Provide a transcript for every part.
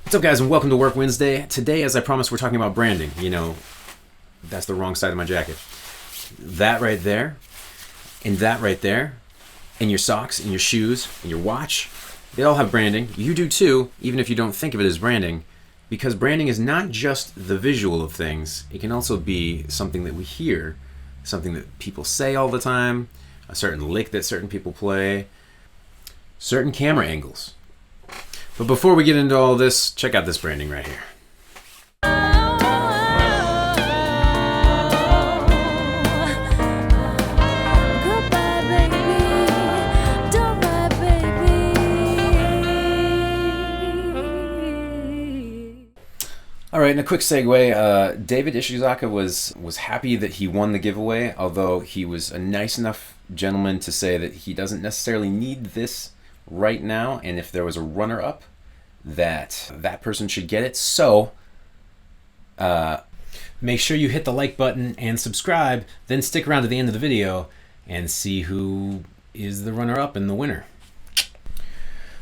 What's up, guys, and welcome to Work Wednesday. Today, as I promised, we're talking about branding. That's the wrong side of my jacket. That right there, and that right there, and your socks, and your shoes, and your watch, they all have branding. You do too, even if you don't think of it as branding, because branding is not just the visual of things. It can also be something that we hear, something that people say all the time, a certain lick that certain people play, certain camera angles. But before we get into all this, check out this branding right here. All right, and a quick segue. David Ishizaka was happy that he won the giveaway, although he was a nice enough gentleman to say that he doesn't necessarily need this right now, and if there was a runner-up, that person should get it. So make sure you hit the like button and subscribe, then stick around to the end of the video and see who is the runner-up and the winner.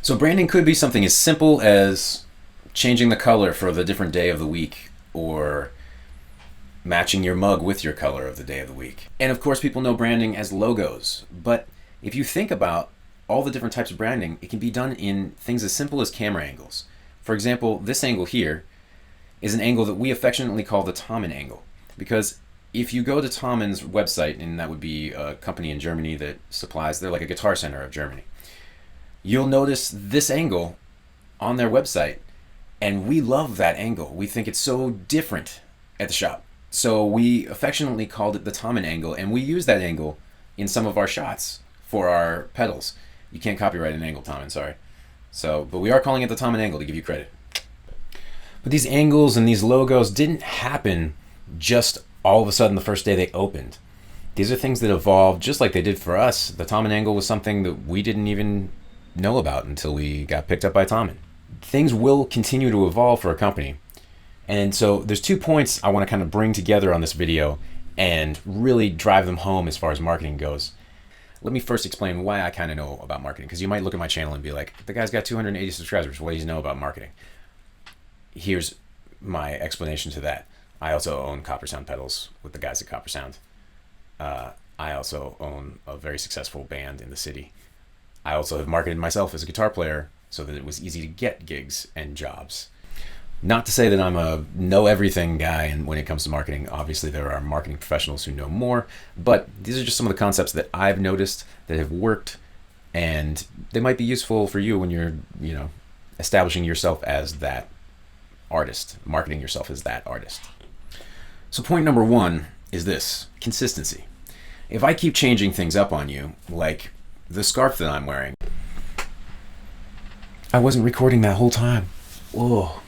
So branding could be something as simple as changing the color for the different day of the week, or matching your mug with your color of the day of the week. And of course, people know branding as logos, but if you think about all the different types of branding, it can be done in things as simple as camera angles. For example, this angle here is an angle that we affectionately call the Thomann angle, because if you go to Thommann's website, and that would be a company in Germany that supplies, they're like a Guitar Center of Germany, you'll notice this angle on their website, and we love that angle. We think it's so different at the shop. So we affectionately called it the Thomann angle, and we use that angle in some of our shots for our pedals. You can't copyright an angle, Thomann, sorry. But we are calling it the Thomann angle to give you credit. But these angles and these logos didn't happen just all of a sudden the first day they opened. These are things that evolved just like they did for us. The Thomann angle was something that we didn't even know about until we got picked up by Thomann. Things will continue to evolve for a company. And so there's 2 points I want to kind of bring together on this video and really drive them home as far as marketing goes. Let me first explain why I kind of know about marketing, because you might look at my channel and be like, the guy's got 280 subscribers, what does he know about marketing? Here's my explanation to that. I also own Copper Sound pedals with the guys at Copper Sound. I also own a very successful band in the city. I also have marketed myself as a guitar player so that it was easy to get gigs and jobs. Not to say that I'm a know-everything guy and when it comes to marketing. Obviously, there are marketing professionals who know more, but these are just some of the concepts that I've noticed that have worked, and they might be useful for you when you're, establishing yourself as that artist, marketing yourself as that artist. So point number 1 is this: consistency. If I keep changing things up on you, like the scarf that I'm wearing, I wasn't recording that whole time. Whoa.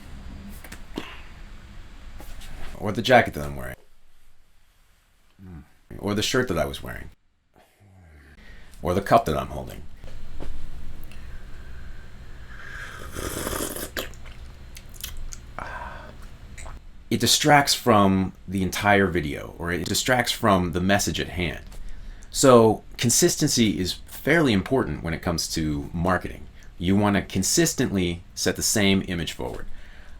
Or the jacket that I'm wearing, or the shirt that I was wearing, or the cup that I'm holding. It distracts from the entire video, or it distracts from the message at hand. So consistency is fairly important when it comes to marketing. You want to consistently set the same image forward.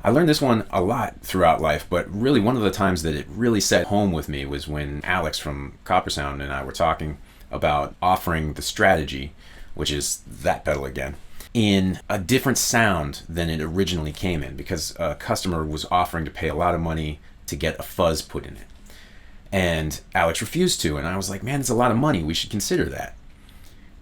I learned this one a lot throughout life, but really one of the times that it really set home with me was when Alex from Copper Sound and I were talking about offering the Strategy, which is that pedal again, in a different sound than it originally came in, because a customer was offering to pay a lot of money to get a fuzz put in it. And Alex refused to, and I was like, man, it's a lot of money, we should consider that.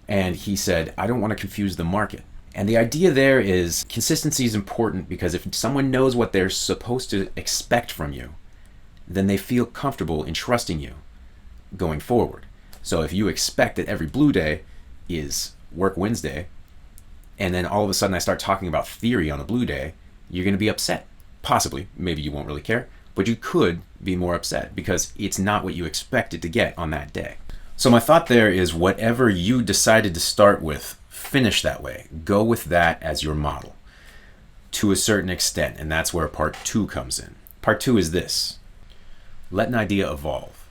And he said, I don't want to confuse the market. And the idea there is consistency is important, because if someone knows what they're supposed to expect from you, then they feel comfortable in trusting you going forward. So if you expect that every Blue Day is Work Wednesday, and then all of a sudden I start talking about theory on a Blue Day, you're going to be upset. Possibly, maybe you won't really care, but you could be more upset because it's not what you expected to get on that day. So my thought there is, whatever you decided to start with, finish that way. Go with that as your model to a certain extent, and that's where part 2 comes in. Part 2 is this: let an idea evolve.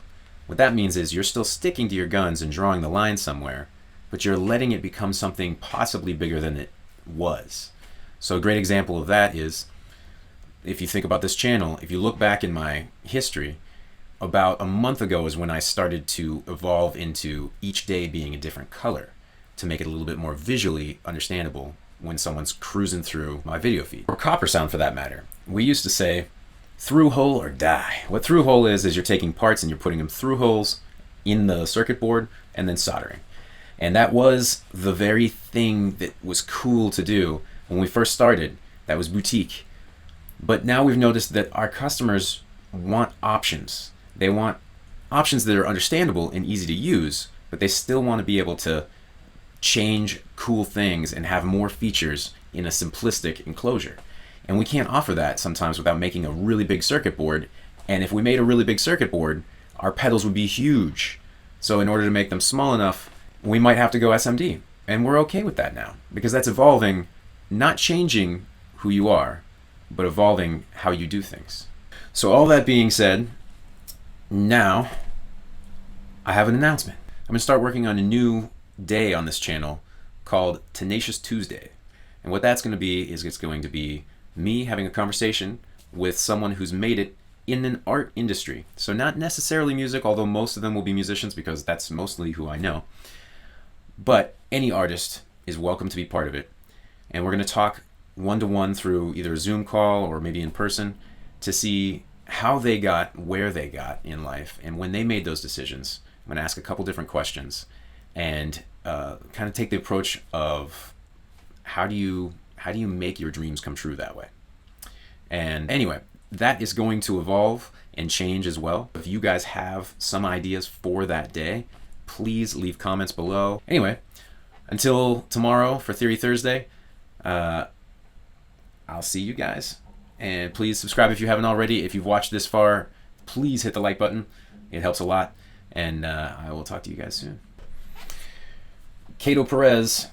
What that means is you're still sticking to your guns and drawing the line somewhere, but you're letting it become something possibly bigger than it was. So a great example of that is, if you think about this channel, if you look back in my history, about a month ago is when I started to evolve into each day being a different color to make it a little bit more visually understandable when someone's cruising through my video feed. Or copper sound for that matter. We used to say, through hole or die. What through hole is you're taking parts and you're putting them through holes in the circuit board and then soldering. And that was the very thing that was cool to do when we first started. That was boutique. But now we've noticed that our customers want options. They want options that are understandable and easy to use, but they still want to be able to change cool things and have more features in a simplistic enclosure. And we can't offer that sometimes without making a really big circuit board. And if we made a really big circuit board, our pedals would be huge. So in order to make them small enough, we might have to go SMD. And we're okay with that now, because that's evolving, not changing who you are, but evolving how you do things. So all that being said, now I have an announcement. I'm gonna start working on a new day on this channel called Tenacious Tuesday. And what that's gonna be is it's going to be me having a conversation with someone who's made it in an art industry. So not necessarily music, although most of them will be musicians because that's mostly who I know. But any artist is welcome to be part of it. And we're gonna talk one-to-one through either a Zoom call or maybe in person to see how they got where they got in life. And when they made those decisions, I'm gonna ask a couple different questions and kind of take the approach of how do you make your dreams come true that way. And anyway, that is going to evolve and change as well. If you guys have some ideas for that day, please leave comments below. Anyway, until tomorrow for Theory Thursday, I'll see you guys. And please subscribe if you haven't already. If you've watched this far, please hit the like button. It helps a lot. And I will talk to you guys soon. Cato Perez,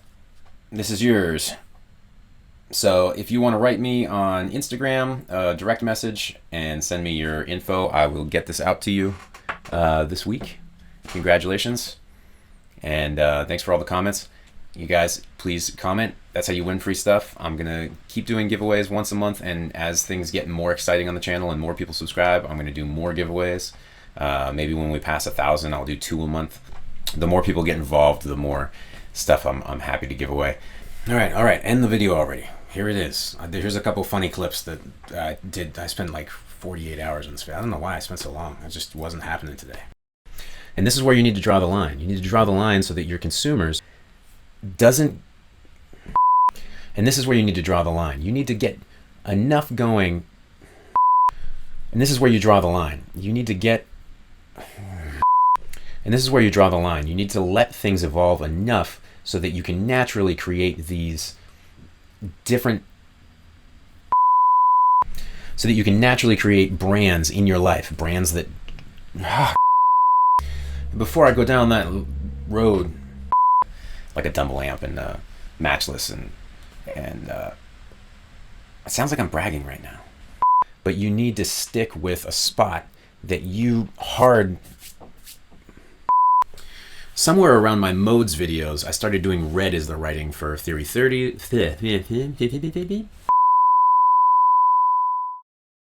this is yours. So if you want to write me on Instagram, direct message, and send me your info, I will get this out to you this week. Congratulations. And thanks for all the comments. You guys, please comment. That's how you win free stuff. I'm going to keep doing giveaways once a month, and as things get more exciting on the channel and more people subscribe, I'm going to do more giveaways. Maybe when we pass 1,000, I'll do 2 a month. The more people get involved, the more stuff I'm happy to give away. All right, end the video already. Here it is. Here's a couple funny clips that I did. I spent like 48 hours on this video. I don't know why I spent so long. It just wasn't happening today. And this is where you need to draw the line. You need to draw the line so that your consumers doesn't. And this is where you need to draw the line. You need to get enough going. And this is where you draw the line. You need to get. And this is where you draw the line. You need to let things evolve enough so that you can naturally create these different. So that you can naturally create brands in your life. Brands that. Before I go down that road, like a Dumble Amp and Matchless and it sounds like I'm bragging right now. But you need to stick with a spot that you hard. Somewhere around my modes videos, I started doing red as the writing for Theory 30.